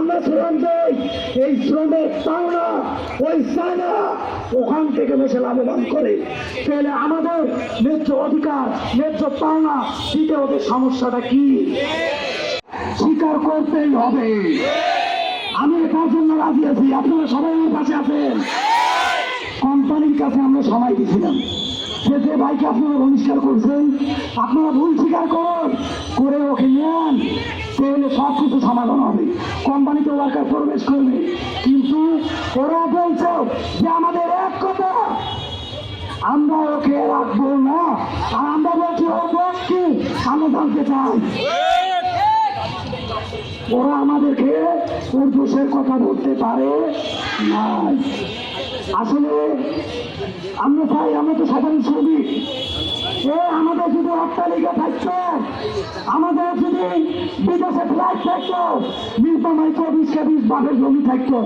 আমরা শ্রম দেই, এই শ্রমের পাওনা ওই চায়না ওখান থেকে বসে লাভবান করে। তাহলে আমাদের ন্যায্য অধিকার, ন্যায্য পাওনা দিতে ওদের সমস্যাটা কি? স্বীকার করতেই হবে। আমি এটার জন্য রাজি আছি, আপনারা সবাই আমার পাশে আছেন। কোম্পানির কাছে আমরা সময় দিয়েছিলাম যে ভাইকে আপনারা বহিষ্কার করছেন, আপনারা ভুল স্বীকার করুন, করে ওকে নেন, তাহলে সব কিছু সমাধান হবে। কোম্পানিতে ওয়ার্কার প্রবেশ করবে, কিন্তু ওরা বলছে যে আমাদের এক কথা, আমরা ওকে রাখবো না। আর আমরা বলছি ওর দোষ কি আমরা জানতে চাই। ওরা আমাদেরকে ওর দোষের কথা বলতে পারে না। আসলে আমরা চাই, আমরা তো সাধারণ শ্রমিক, আমাদের যদি অট্টালিকা থাকতো, আমাদের যদি বিদেশে ফ্লাইট থাকতো, নীলফামারী 24 বাপের জমি থাকতো,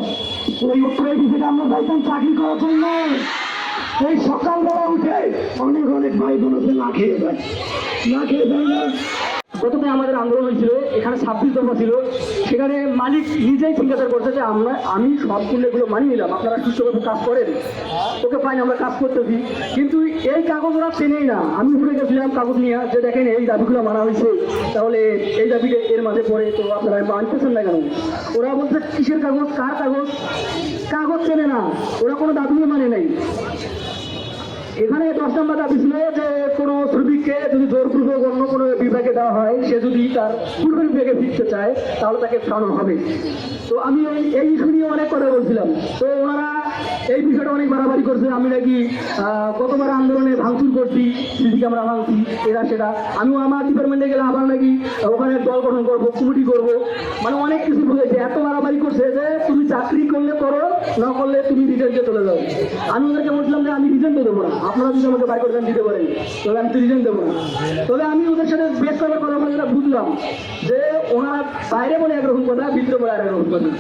ওই উত্তরের দিকে আমরা যাইতাম চাকরি করার জন্য। এই সকালবেলা উঠে অনেক অনেক ভাই বোন না খেয়ে যায়, না খেয়ে যায় না। প্রথমে আমাদের আন্দোলন হয়েছিল, এখানে 26 দফা ছিল, সেখানে মালিক নিজেই ঠিকাদার করছে যে আমি সবগুলো এগুলো মানিয়ে নিলাম, আপনারা সুস্থভাবে কাজ করেন, ওকে ফাইন আমরা কাজ করতেছি। কিন্তু এই কাগজ ওরা চেনেই না। আমি উঠে গেছিলাম কাগজ নিয়ে, যে দেখেন এই দাবিগুলো মানা হয়েছে, তাহলে এই দাবিটা এর মাঝে পড়ে, তো আপনারা মানতেছেন না কেন? ওরা বলছে কিসের কাগজ, কার কাগজ? কাগজ চেনে না, ওরা কোনো দাবিও মানে নাই। এখানে 10 নম্বর দাবি ছিল যে কোনো শ্রমিককে যদি জোরপূর্বক অন্য কোনো বিভাগে দেওয়া হয়, সে যদি তার পূর্বের বিভাগে ফিরতে চায় তাহলে তাকে ফেরানো হবে। তো আমি এই ইস্যু নিয়ে অনেক কথা বলছিলাম, তো ওনারা এই বিষয়টা অনেক বাড়াবাড়ি করছে। আমি নাকি গতবার আন্দোলনে ভাঙচুর করছি, সিসি ক্যামেরা ভাঙছি, এরা সেটা। আমিও আমার ডিপার্টমেন্টে গেলে আবার নাকি ওখানে দল গঠন করবো, কমিটি করবো, মানে অনেক কিছু বুঝেছে। এত বাড়াবাড়ি করছে যে তুমি চাকরি করলে করো, না করলে তুমি রিটার্নকে চলে যাও। আমি ওদেরকে বলছিলাম যে আমি রিটার্ন দেবো না, আপনারা যদি আমাকে বাইর করে দিতে পারেন তবে আমি তো রিটার্ন দেবো না। তবে আমি ওদের সাথে বেশ করার কথা বলে যেটা বুঝলাম যে ওনারা বাইরে বলে একরকম কথা, ভিতরে বলে আরেক রকম কথা।